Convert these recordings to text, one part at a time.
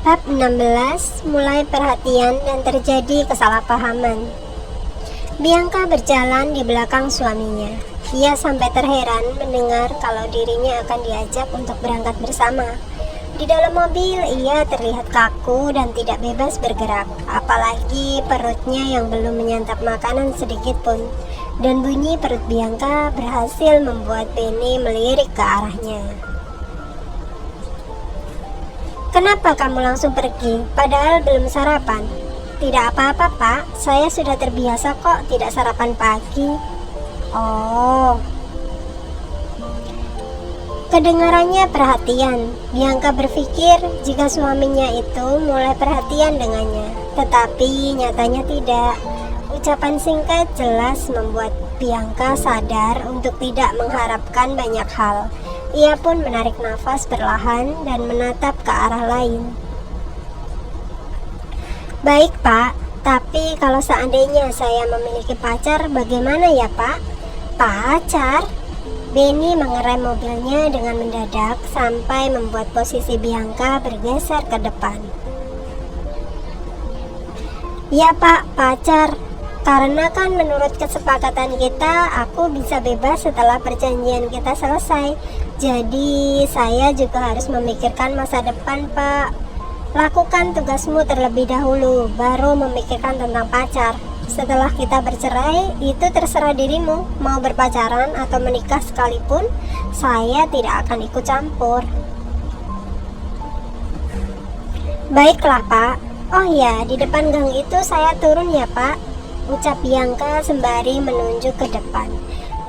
Bab 16, mulai perhatian dan terjadi kesalahpahaman. Bianca berjalan di belakang suaminya. Ia sampai terheran mendengar kalau dirinya akan diajak untuk berangkat bersama. Di dalam mobil, ia terlihat kaku dan tidak bebas bergerak, apalagi perutnya yang belum menyantap makanan sedikit pun. Dan bunyi perut Bianca berhasil membuat Benny melirik ke arahnya. "Kenapa kamu langsung pergi, padahal belum sarapan?" "Tidak apa-apa, Pak. Saya sudah terbiasa kok tidak sarapan pagi." "Oh." Kedengarannya perhatian. Bianca berpikir jika suaminya itu mulai perhatian dengannya, tetapi nyatanya tidak. Ucapan singkat jelas membuat Bianca sadar untuk tidak mengharapkan banyak hal. Ia pun menarik nafas perlahan dan menatap ke arah lain. "Baik, Pak, tapi kalau seandainya saya memiliki pacar, bagaimana ya, Pak?" "Pacar?" Benny mengerem mobilnya dengan mendadak sampai membuat posisi Bianca bergeser ke depan. "Ya, Pak, pacar. Karena kan menurut kesepakatan kita, aku bisa bebas setelah perjanjian kita selesai. Jadi saya juga harus memikirkan masa depan, Pak. Lakukan tugasmu terlebih dahulu, baru memikirkan tentang pacar. Setelah kita bercerai, itu terserah dirimu. Mau berpacaran atau menikah sekalipun, saya tidak akan ikut campur." "Baiklah, Pak. Oh ya, di depan gang itu saya turun ya, Pak," ucap Bianca sembari menunjuk ke depan.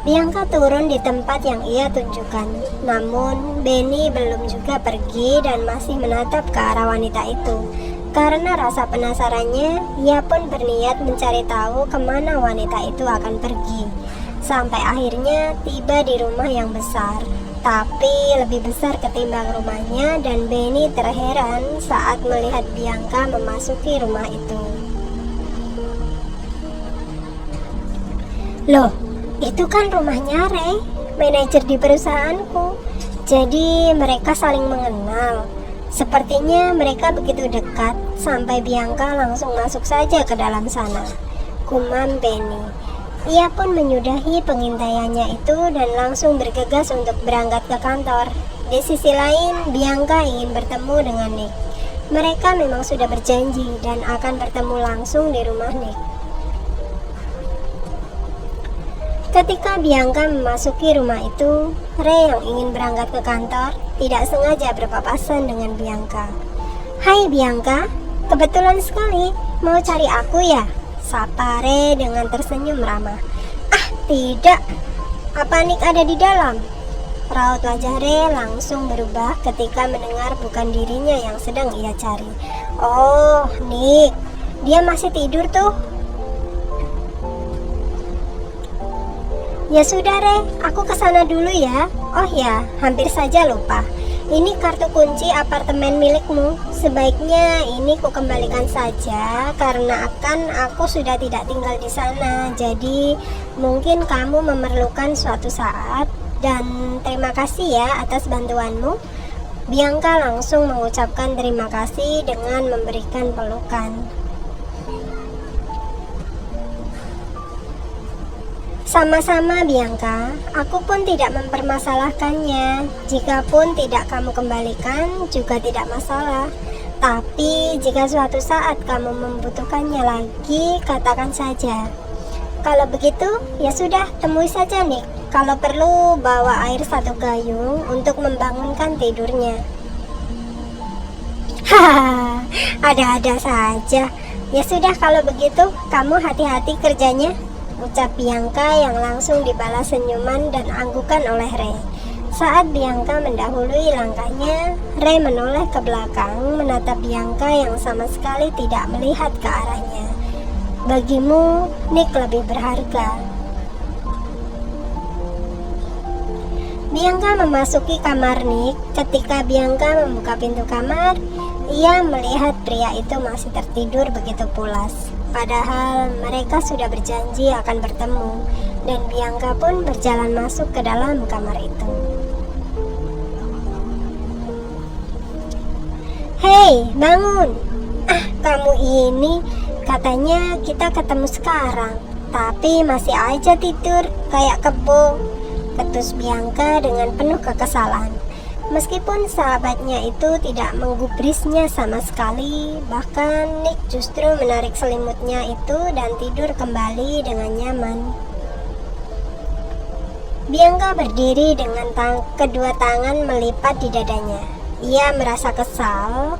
Bianca turun di tempat yang ia tunjukkan. Namun Benny belum juga pergi dan masih menatap ke arah wanita itu. Karena rasa penasarannya, ia pun berniat mencari tahu kemana wanita itu akan pergi. Sampai akhirnya tiba di rumah yang besar, tapi lebih besar ketimbang rumahnya, dan Benny terheran saat melihat Bianca memasuki rumah itu. "Loh, itu kan rumahnya Ray, manajer di perusahaanku. Jadi mereka saling mengenal. Sepertinya mereka begitu dekat sampai Bianca langsung masuk saja ke dalam sana," gumam Benny. Ia pun menyudahi pengintaiannya itu dan langsung bergegas untuk berangkat ke kantor. Di sisi lain, Bianca ingin bertemu dengan Nick. Mereka memang sudah berjanji dan akan bertemu langsung di rumah Nick. Ketika Bianca memasuki rumah itu, Ray yang ingin berangkat ke kantor tidak sengaja berpapasan dengan Bianca. "Hai Bianca, kebetulan sekali, mau cari aku ya?" sapa Ray dengan tersenyum ramah. "Ah, tidak. Apa Nick ada di dalam?" Raut wajah Ray langsung berubah ketika mendengar bukan dirinya yang sedang ia cari. "Oh, Nick. Dia masih tidur tuh." "Ya sudah, Re, aku kesana dulu ya. Oh ya, hampir saja lupa. Ini kartu kunci apartemen milikmu. Sebaiknya ini ku kembalikan saja karena aku sudah tidak tinggal di sana. Jadi mungkin kamu memerlukan suatu saat. Dan terima kasih ya atas bantuanmu." Bianca langsung mengucapkan terima kasih dengan memberikan pelukan. "Sama-sama Bianca, aku pun tidak mempermasalahkannya. Jikapun tidak kamu kembalikan juga tidak masalah. Tapi jika suatu saat kamu membutuhkannya lagi, katakan saja. Kalau begitu, ya sudah, temui saja Nick. Kalau perlu, bawa air 1 gayung untuk membangunkan tidurnya." "Hahaha, ada-ada saja. Ya sudah, kalau begitu, kamu hati-hati kerjanya," ucap Bianca yang langsung dibalas senyuman dan anggukan oleh Ray. Saat Bianca mendahului langkahnya, Ray menoleh ke belakang menatap Bianca yang sama sekali tidak melihat ke arahnya. "Bagimu, Nick lebih berharga." Bianca memasuki kamar Nick. Ketika Bianca membuka pintu kamar, ia melihat pria itu masih tertidur begitu pulas. Padahal mereka sudah berjanji akan bertemu, dan Bianca pun berjalan masuk ke dalam kamar itu. Hei, bangun! Ah, kamu ini katanya kita ketemu sekarang, tapi masih aja tidur kayak kebo, ketus Bianca dengan penuh kekesalan. Meskipun sahabatnya itu tidak menggubrisnya sama sekali, bahkan Nick justru menarik selimutnya itu dan tidur kembali dengan nyaman. Bianca berdiri dengan kedua tangan melipat di dadanya. Ia merasa kesal.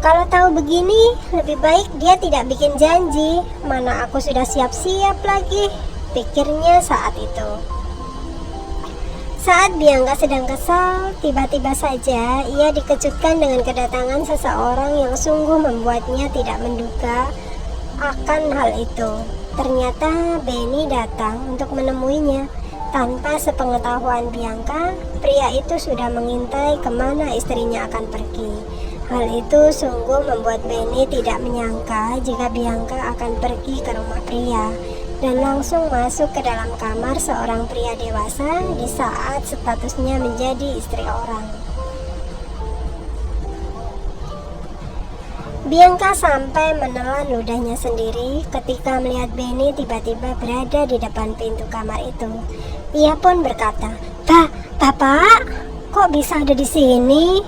Kalau tahu begini, lebih baik dia tidak bikin janji. Mana aku sudah siap-siap lagi, pikirnya saat itu. Saat Bianca sedang kesal, tiba-tiba saja ia dikejutkan dengan kedatangan seseorang yang sungguh membuatnya tidak menduga akan hal itu. Ternyata Benny datang untuk menemuinya. Tanpa sepengetahuan Bianca, pria itu sudah mengintai kemana istrinya akan pergi. Hal itu sungguh membuat Benny tidak menyangka jika Bianca akan pergi ke rumah pria dan langsung masuk ke dalam kamar seorang pria dewasa di saat statusnya menjadi istri orang. Bianca sampai menelan ludahnya sendiri ketika melihat Benny tiba-tiba berada di depan pintu kamar itu. Ia pun berkata, Bapak, kok bisa ada di sini?"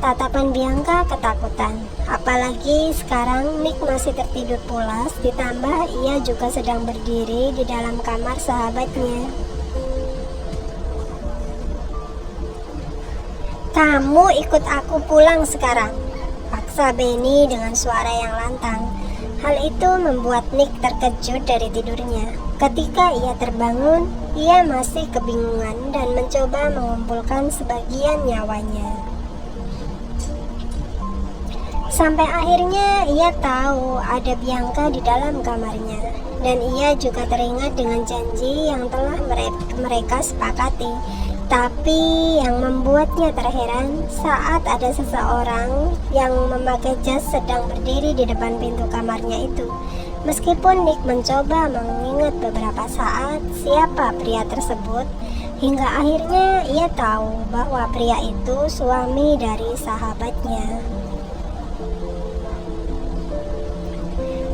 Tatapan Bianca ketakutan. Apalagi sekarang Nick masih tertidur pulas, ditambah ia juga sedang berdiri di dalam kamar sahabatnya. "Kamu ikut aku pulang sekarang," paksa Benny dengan suara yang lantang. Hal itu membuat Nick terkejut dari tidurnya. Ketika ia terbangun, ia masih kebingungan dan mencoba mengumpulkan sebagian nyawanya. Sampai akhirnya ia tahu ada Bianca di dalam kamarnya, dan ia juga teringat dengan janji yang telah mereka sepakati. Tapi yang membuatnya terheran saat ada seseorang yang memakai jas sedang berdiri di depan pintu kamarnya itu. Meskipun Nick mencoba mengingat beberapa saat siapa pria tersebut, hingga akhirnya ia tahu bahwa pria itu suami dari sahabatnya.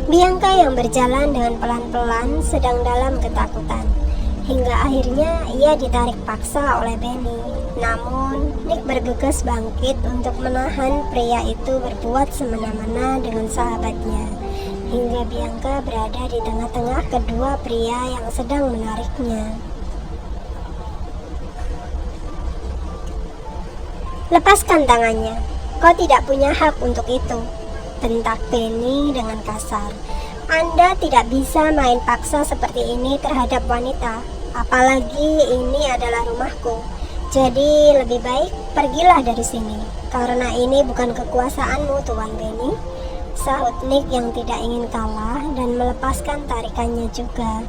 Bianca yang berjalan dengan pelan-pelan sedang dalam ketakutan. Hingga akhirnya ia ditarik paksa oleh Benny. Namun, Nick bergegas bangkit untuk menahan pria itu berbuat semena-mena dengan sahabatnya. Hingga Bianca berada di tengah-tengah kedua pria yang sedang menariknya. "Lepaskan tangannya, kau tidak punya hak untuk itu," bentak Benny dengan kasar. "Anda tidak bisa main paksa seperti ini terhadap wanita. Apalagi ini adalah rumahku. Jadi lebih baik pergilah dari sini, karena ini bukan kekuasaanmu, Tuan Benny," sahut Nick yang tidak ingin kalah dan melepaskan tarikannya juga.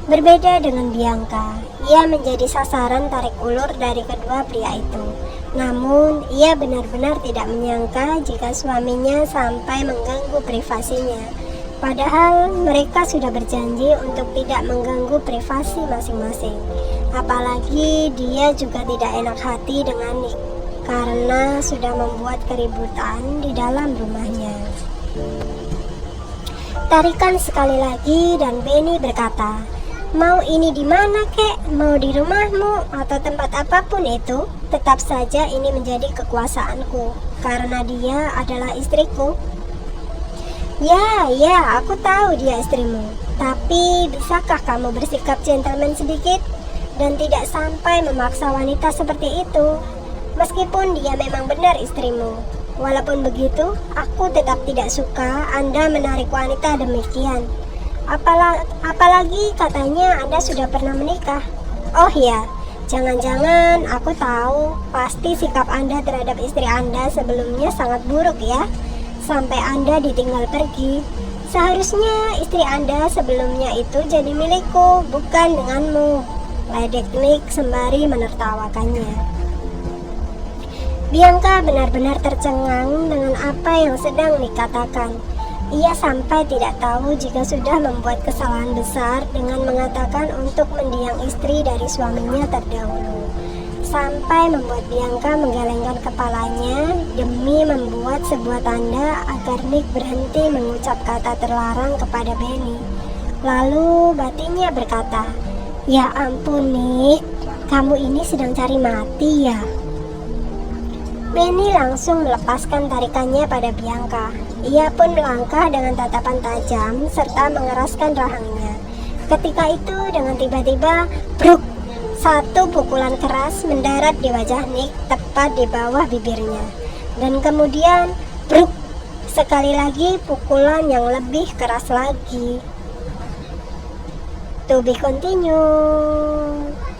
Berbeda dengan Bianca, ia menjadi sasaran tarik ulur dari kedua pria itu. Namun, ia benar-benar tidak menyangka jika suaminya sampai mengganggu privasinya. Padahal mereka sudah berjanji untuk tidak mengganggu privasi masing-masing. Apalagi dia juga tidak enak hati dengan Nick karena sudah membuat keributan di dalam rumahnya. Tarikan sekali lagi dan Benny berkata, "Mau ini di mana kek? Mau di rumahmu atau tempat apapun itu, tetap saja ini menjadi kekuasaanku karena dia adalah istriku." Ya, aku tahu dia istrimu. Tapi bisakah kamu bersikap gentleman sedikit dan tidak sampai memaksa wanita seperti itu? Meskipun dia memang benar istrimu. Walaupun begitu, aku tetap tidak suka Anda menarik wanita demikian. Apalagi katanya Anda sudah pernah menikah. Oh ya, jangan-jangan aku tahu pasti sikap Anda terhadap istri Anda sebelumnya sangat buruk ya. Sampai Anda ditinggal pergi. Seharusnya istri Anda sebelumnya itu jadi milikku, bukan denganmu, ledek Nick sembari menertawakannya. Bianca benar-benar tercengang dengan apa yang sedang Nick katakan. Ia sampai tidak tahu jika sudah membuat kesalahan besar dengan mengatakan untuk mendiang istri dari suaminya terdahulu. sampai membuat Bianca menggelengkan kepalanya demi membuat sebuah tanda agar Nick berhenti mengucap kata terlarang kepada Benny. Lalu batinnya berkata, "Ya ampun Nick, kamu ini sedang cari mati ya?" Benny langsung melepaskan tarikannya pada Bianca. Ia pun melangkah dengan tatapan tajam serta mengeraskan rahangnya. Ketika itu dengan tiba-tiba, bruk, satu pukulan keras mendarat di wajah Nick tepat di bawah bibirnya. Dan kemudian, bruk, sekali lagi pukulan yang lebih keras lagi. To be continued.